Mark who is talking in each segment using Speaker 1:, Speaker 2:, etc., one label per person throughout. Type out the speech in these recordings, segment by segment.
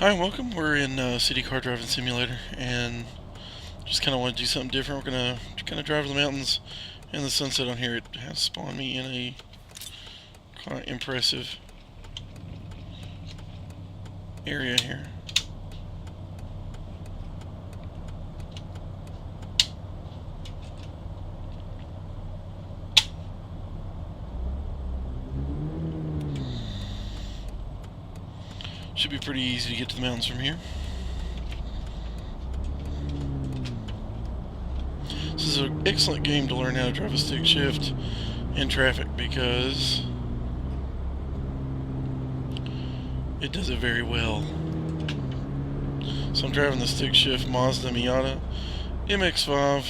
Speaker 1: Hi, welcome. We're in City Car Driving Simulator, and just kind of want to do something different. We're gonna kind of drive to the mountains and the sunset on here. It has spawned me in a quite impressive area here. Should be pretty easy to get to the mountains from here. This is an excellent game to learn how to drive a stick shift in traffic because it does it very well. So I'm driving the stick shift Mazda mx-5,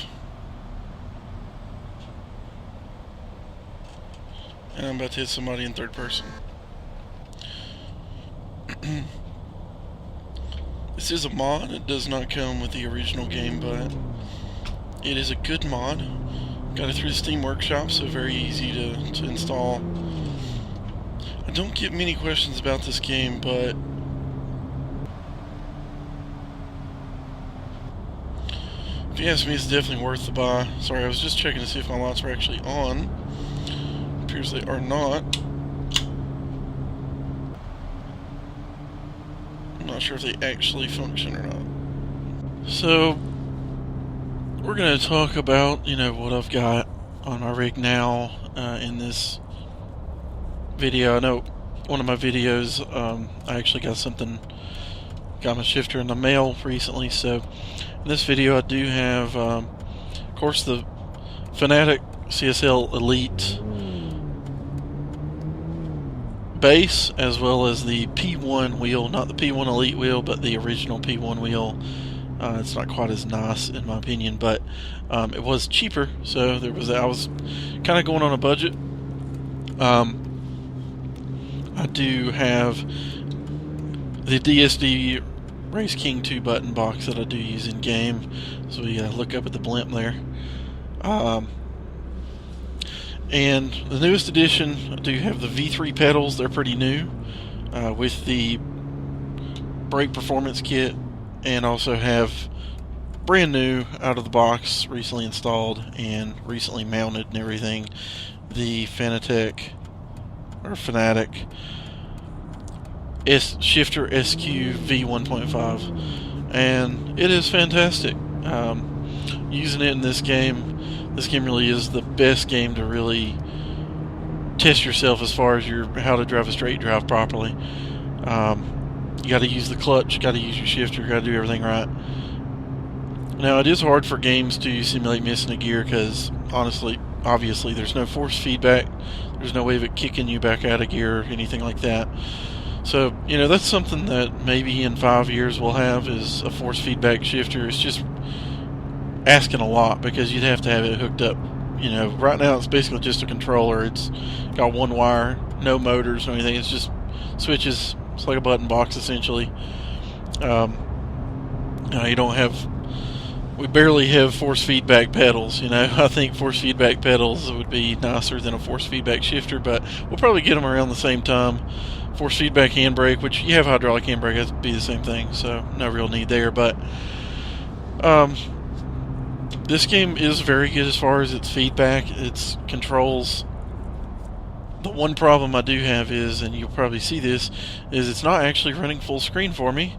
Speaker 1: and I'm about to hit somebody in third person. This is a mod. It does not come with the original game, but it is a good mod. Got it through the Steam Workshop, so very easy to install. I don't get many questions about this game, but if you ask me, it's definitely worth the buy. Sorry, I was just checking to see if my lights were actually on. Appears they are not. I'm not sure if they actually function or not. So we're going to talk about, what I've got on my rig now in this video. I know one of my videos, I actually got my shifter in the mail recently, so in this video I do have, of course, the Fanatic CSL Elite base, as well as the P1 wheel, not the P1 Elite wheel, but the original P1 wheel. It's not quite as nice in my opinion, but it was cheaper, so I was kind of going on a budget. I do have the DSD Race King 2 button box that I do use in game, so we look up at the blimp there. And the newest edition, I do have the V3 pedals. They're pretty new, with the brake performance kit, and also have brand new out of the box, recently installed and recently mounted and everything, the Fanatic Shifter SQ V1.5, and it is fantastic. Using it in this game really is the best game to really test yourself as far as how to drive a straight drive properly. You got to use the clutch, you got to use your shifter, you got to do everything right. Now, it is hard for games to simulate missing a gear because, obviously, there's no force feedback. There's no way of it kicking you back out of gear or anything like that. So, that's something that maybe in 5 years we'll have, is a force feedback shifter. It's just asking a lot because you'd have to have it hooked up. Right now it's basically just a controller. It's got one wire, no motors or anything. It's just switches. It's like a button box essentially. We barely have force feedback pedals. I think force feedback pedals would be nicer than a force feedback shifter, but we'll probably get them around the same time. Force feedback handbrake, which you have hydraulic handbrake, has to be the same thing, so no real need there. But this game is very good as far as its feedback, its controls. The one problem I do have is, and you'll probably see this, is it's not actually running full screen for me.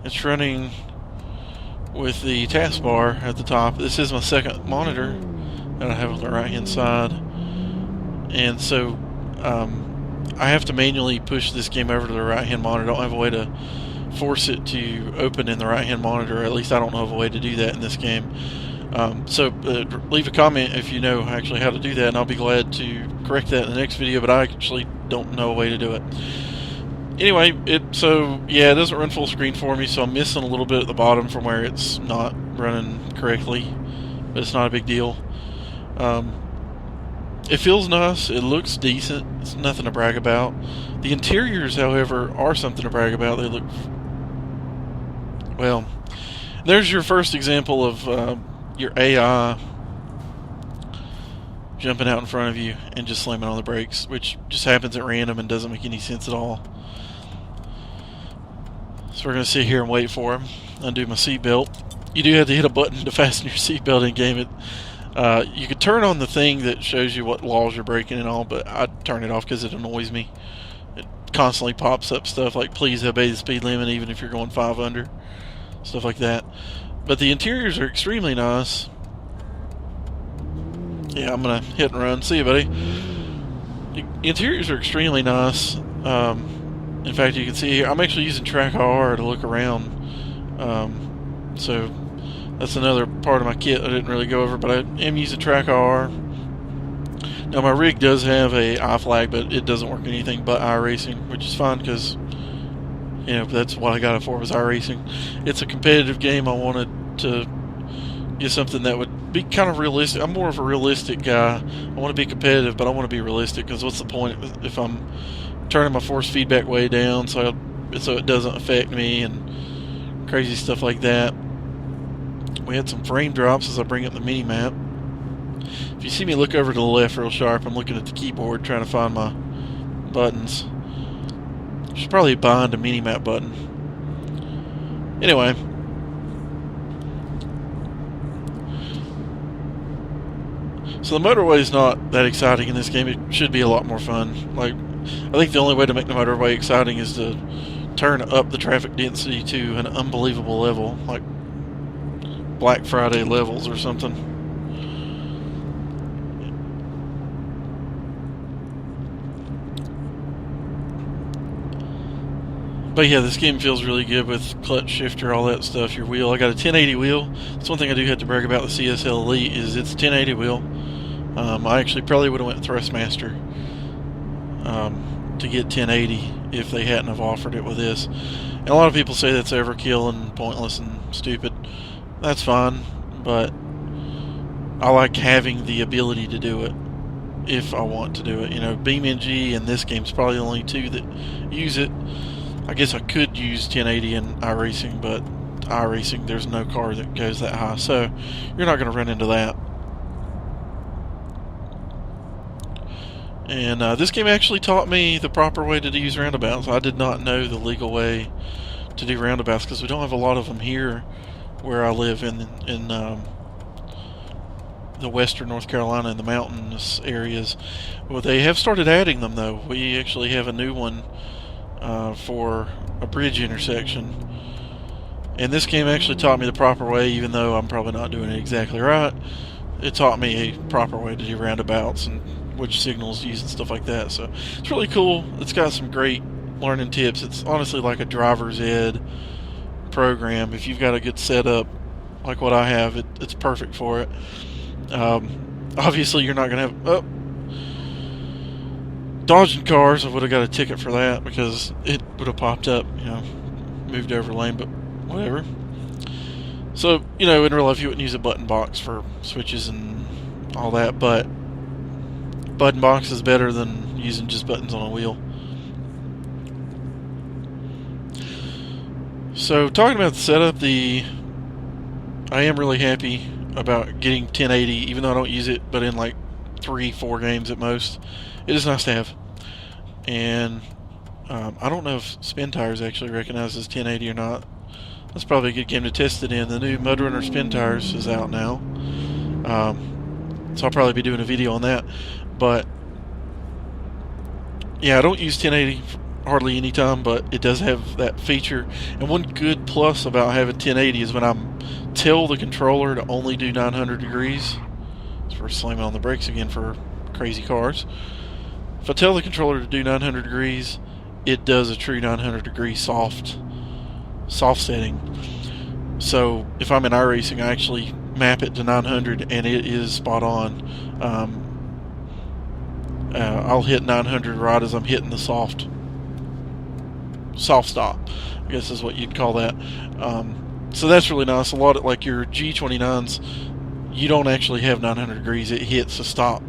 Speaker 1: It's running with the taskbar at the top. This is my second monitor that I have on the right hand side, and so I have to manually push this game over to the right hand monitor. I don't have a way to force it to open in the right hand monitor. At least I don't know of a way to do that in this game. So leave a comment if you know actually how to do that, and I'll be glad to correct that in the next video, but I actually don't know a way to do it. Anyway, it doesn't run full screen for me, so I'm missing a little bit at the bottom from where it's not running correctly, but it's not a big deal. It feels nice, it looks decent, it's nothing to brag about. The interiors, however, are something to brag about. They look, well, there's your first example of your AI jumping out in front of you and just slamming on the brakes, which just happens at random and doesn't make any sense at all. So we're going to sit here and wait for him. Undo my seatbelt. You do have to hit a button to fasten your seatbelt in game. You could turn on the thing that shows you what laws you're breaking and all, but I'd turn it off because it annoys me. It constantly pops up stuff like please obey the speed limit even if you're going 5 under. Stuff like that. But the interiors are extremely nice. Yeah, I'm going to hit and run. See you, buddy. The interiors are extremely nice. In fact, you can see here, I'm actually using track IR to look around. So that's another part of my kit I didn't really go over, but I am using track IR. Now my rig does have a iFlag, but it doesn't work anything but iRacing, which is fine because that's what I got it for, was iRacing. It's a competitive game. I wanted to get something that would be kind of realistic. I'm more of a realistic guy. I want to be competitive, but I want to be realistic because what's the point if I'm turning my force feedback way down so it doesn't affect me and crazy stuff like that. We had some frame drops as I bring up the mini map. If you see me look over to the left real sharp, I'm looking at the keyboard trying to find my buttons. I should probably bind a mini map button. Anyway, so the motorway is not that exciting in this game. It should be a lot more fun. Like, I think the only way to make the motorway exciting is to turn up the traffic density to an unbelievable level, like Black Friday levels or something. But yeah, this game feels really good with clutch shifter, all that stuff, your wheel. I got a 1080 wheel. That's one thing I do have to brag about the CSL Elite is it's a 1080 wheel. I actually probably would have went Thrustmaster to get 1080 if they hadn't have offered it with this. And a lot of people say that's overkill and pointless and stupid. That's fine, but I like having the ability to do it if I want to do it. BeamNG and this game's probably the only two that use it. I guess I could use 1080 in iRacing, but iRacing, there's no car that goes that high, so you're not going to run into that. And this game actually taught me the proper way to use roundabouts. I did not know the legal way to do roundabouts because we don't have a lot of them here where I live in the western North Carolina and the mountainous areas. Well, they have started adding them, though. We actually have a new one for a bridge intersection. And this game actually taught me the proper way, even though I'm probably not doing it exactly right. It taught me a proper way to do roundabouts and which signals use and stuff like that. So it's really cool. It's got some great learning tips. It's honestly like a driver's ed program. If you've got a good setup like what I have, it's perfect for it. Obviously you're not going to have dodging cars. I would have got a ticket for that because it would have popped up, moved over lane, but whatever. So, in real life you wouldn't use a button box for switches and all that, but button box is better than using just buttons on a wheel. So, talking about the setup, I am really happy about getting 1080, even though I don't use it but in like 3-4 games at most. It is nice to have. And I don't know if Spin Tires actually recognizes 1080 or not. That's probably a good game to test it in. The new Mud Runner Spin Tires is out now. So I'll probably be doing a video on that. But yeah, I don't use 1080 hardly any time, but it does have that feature. And one good plus about having 1080 is when I tell the controller to only do 900 degrees. So we're slamming on the brakes again for crazy cars. If I tell the controller to do 900 degrees, it does a true 900 degree soft setting. So if I'm in iRacing, I actually map it to 900 and it is spot on. I'll hit 900 right as I'm hitting the soft stop, I guess is what you'd call that. So that's really nice. A lot of like your G29s, you don't actually have 900 degrees. It hits a stop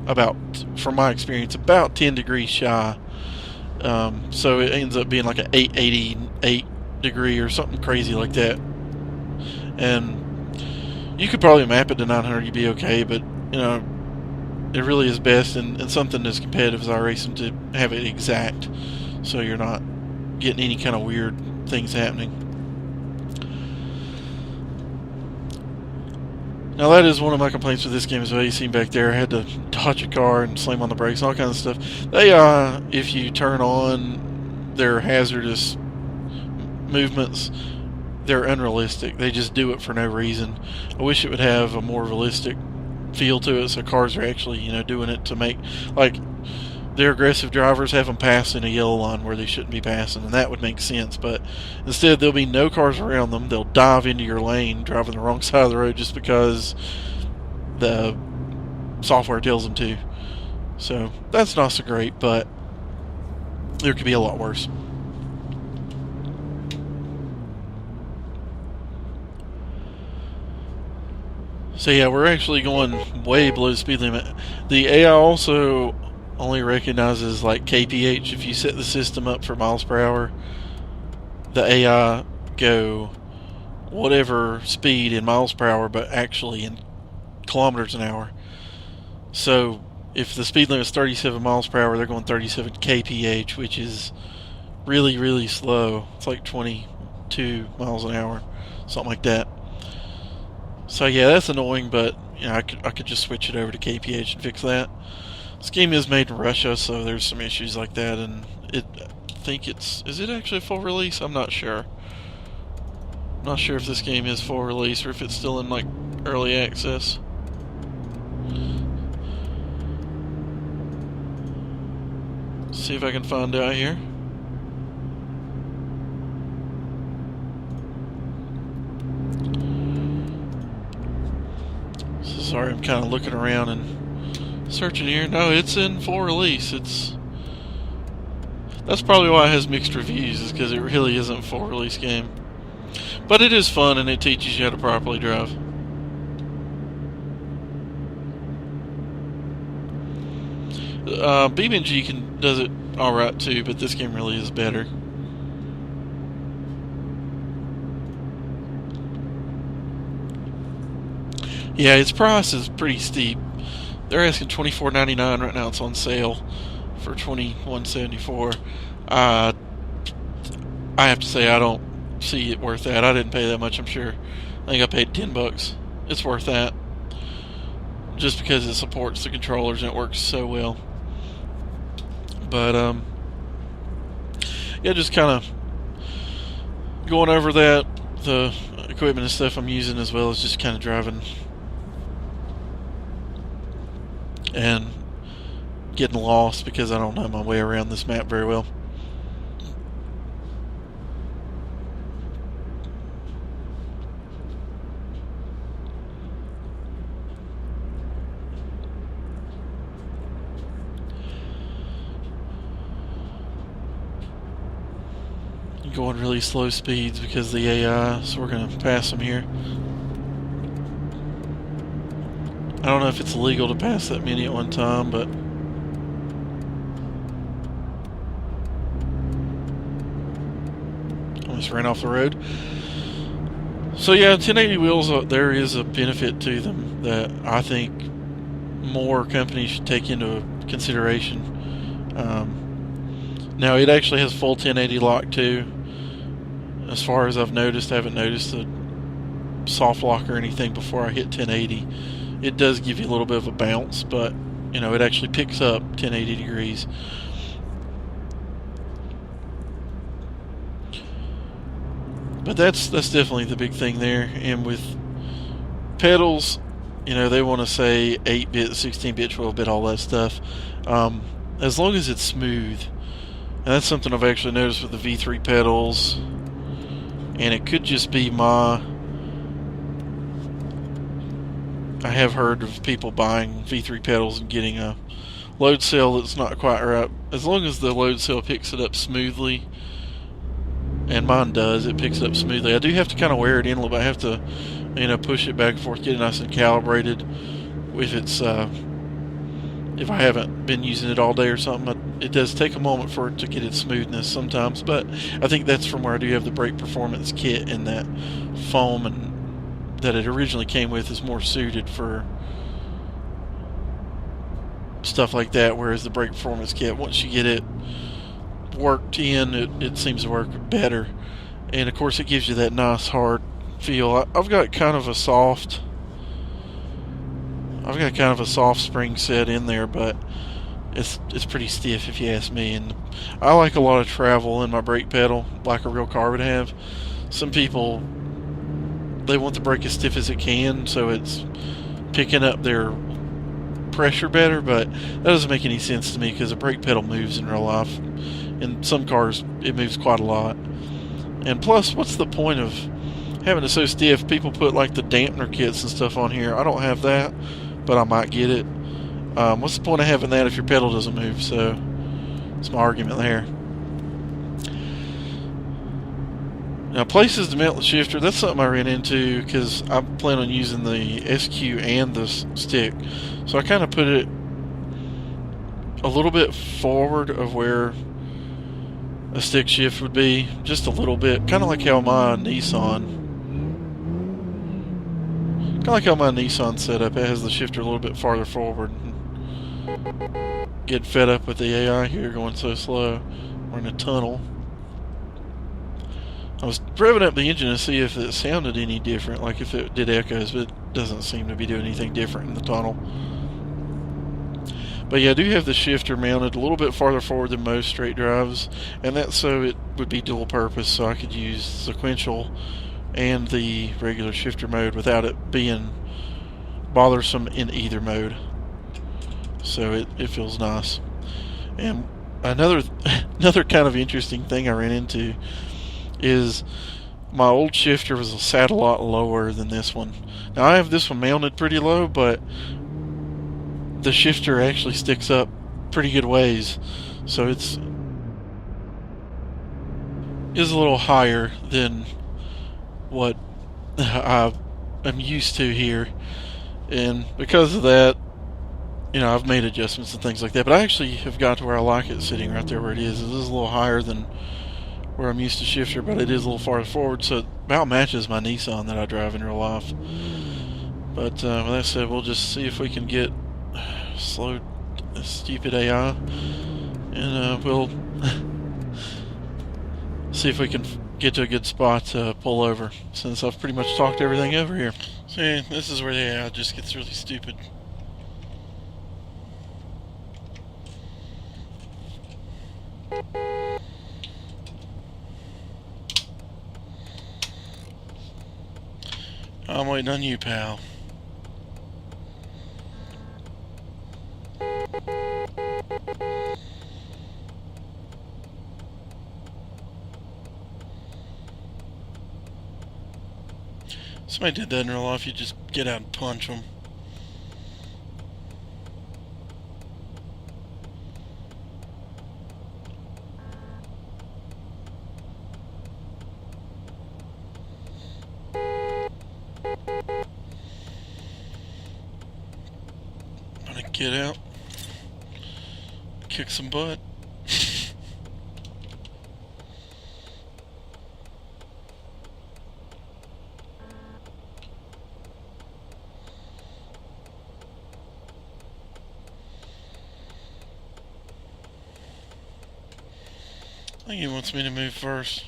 Speaker 1: about, from my experience, about 10 degrees shy. So it ends up being like an 888 degree or something crazy like that. And you could probably map it to 900, you'd be okay, but it really is best in something as competitive as iRacing to have it exact, so you're not getting any kind of weird things happening. Now that is one of my complaints with this game as well. You see back there, I had to dodge a car and slam on the brakes, all kinds of stuff. They, if you turn on their hazardous movements, they're unrealistic. They just do it for no reason. I wish it would have a more realistic feel to it, so cars are actually, doing it to make, like, their aggressive drivers have them pass in a yellow line where they shouldn't be passing, and that would make sense. But instead, there'll be no cars around them. They'll dive into your lane, driving the wrong side of the road just because the software tells them to. So that's not so great, but there could be a lot worse. So yeah, we're actually going way below the speed limit. The AI also only recognizes like kph. If you set the system up for miles per hour, the AI go whatever speed in miles per hour, but actually in kilometers an hour. So if the speed limit is 37 miles per hour, they're going 37 kph, which is really, really slow. It's like 22 miles an hour, something like that. So yeah, that's annoying, but I could just switch it over to kph and fix that. This game is made in Russia, so there's some issues like that, and I think is it actually a full release? I'm not sure. I'm not sure if this game is full release or if it's still in like early access. See if I can find out here. So sorry, I'm kind of looking around and searching here. No, it's in full release. That's probably why it has mixed reviews, is because it really isn't a full release game. But it is fun, and it teaches you how to properly drive. BeamNG does it alright too, but this game really is better. Yeah, its price is pretty steep. They're asking $24.99 right now. It's on sale for $21.74. I have to say I don't see it worth that. I didn't pay that much, I'm sure. I think I paid $10. It's worth that, just because it supports the controllers and it works so well. But yeah, just kind of going over that, the equipment and stuff I'm using, as well as just kind of driving and getting lost because I don't know my way around this map very well. Going really slow speeds because of the AI, so we're going to pass them here. I don't know if it's illegal to pass that many at one time, but almost ran off the road. So yeah, 1080 wheels, there is a benefit to them that I think more companies should take into consideration. Now it actually has full 1080 lock too. As far as I've noticed, I haven't noticed a soft lock or anything before I hit 1080. It does give you a little bit of a bounce, but it actually picks up 1080 degrees. But that's definitely the big thing there. And with pedals, they want to say 8-bit, 16-bit, 12-bit, all that stuff. As long as it's smooth. And that's something I've actually noticed with the V3 pedals. And it could just be I have heard of people buying V3 pedals and getting a load cell that's not quite right. As long as the load cell picks it up smoothly, and mine does, it picks it up smoothly. I do have to kind of wear it in a little bit. I have to, push it back and forth, get it nice and calibrated. If it's, if I haven't been using it all day or something, it does take a moment for it to get its smoothness sometimes. But I think that's from where I do have the brake performance kit, and that foam and that it originally came with is more suited for stuff like that, whereas the brake performance kit, once you get it worked in, it seems to work better. and of course it gives you that nice hard feel. I've got kind of a soft spring set in there, but it's pretty stiff if you ask me. And I like a lot of travel in my brake pedal, like a real car would have. Some people, they want the brake as stiff as it can, so it's picking up their pressure better, but that doesn't make any sense to me because a brake pedal moves in real life. In some cars, it moves quite a lot. And plus, what's the point of having it so stiff? People put like the dampener kits and stuff on here. I don't have that, but I might get it. What's the point of having that if your pedal doesn't move? So that's my argument there. Now, places to mount the shifter, that's something I ran into because I plan on using the SQ and the stick. So I kind of put it a little bit forward of where a stick shift would be, just a little bit, kind of like how my Nissan set up. It has the shifter a little bit farther forward. Get fed up with the AI here going so slow. We're in a tunnel. I was revving up the engine to see if it sounded any different, like if it did echoes, but it doesn't seem to be doing anything different in the tunnel. But yeah, I do have the shifter mounted a little bit farther forward than most straight drives, and that's so it would be dual purpose, so I could use sequential and the regular shifter mode without it being bothersome in either mode. So it feels nice. And another kind of interesting thing I ran into is my old shifter was sat a lot lower than this one. Now I have this one mounted pretty low, but the shifter actually sticks up pretty good ways, so is a little higher than what I'm used to here. And because of that, you know, I've made adjustments and things like that, but I actually have got to where I like it sitting right there where it is. It is a little higher than where I'm used to shifter, but it is a little farther forward, so it about matches my Nissan that I drive in real life. But with that said, we'll just see if we can get slow stupid AI, and we'll see if we can get to a good spot to pull over, since I've pretty much talked everything over here. See, this is where the AI just gets really stupid. I'm waiting on you, pal. Somebody did that in real life, you just get out and punch them. Get out, kick some butt. I think he wants me to move first.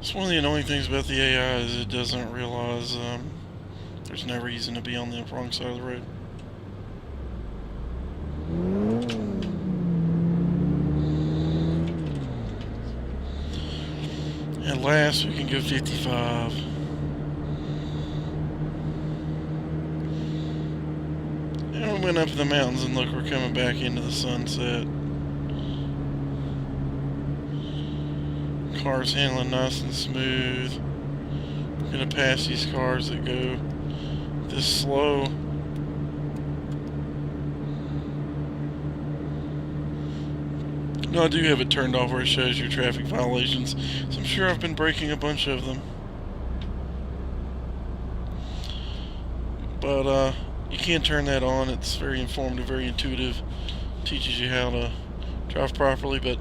Speaker 1: It's one of the annoying things about the AI is it doesn't realize there's no reason to be on the wrong side of the road. At last we can go 55. And we went up in the mountains and look, we're coming back into the sunset. Car's handling nice and smooth. I'm gonna pass these cars that go this slow. No, I do have it turned off where it shows your traffic violations, so I'm sure I've been breaking a bunch of them. But you can turn that on. It's very informative, very intuitive. teaches you how to drive properly. But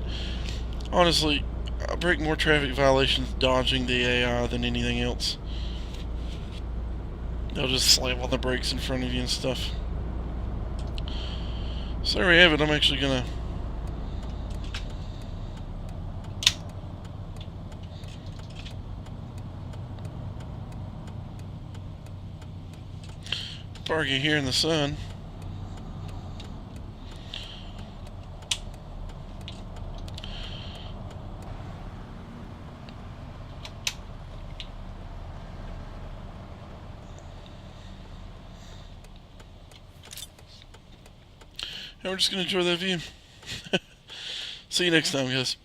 Speaker 1: honestly, I break more traffic violations dodging the AI than anything else. They'll just slam on the brakes in front of you and stuff. So there we have it. I'm actually gonna park it here in the sun. And we're just gonna enjoy that view. See you next time, guys.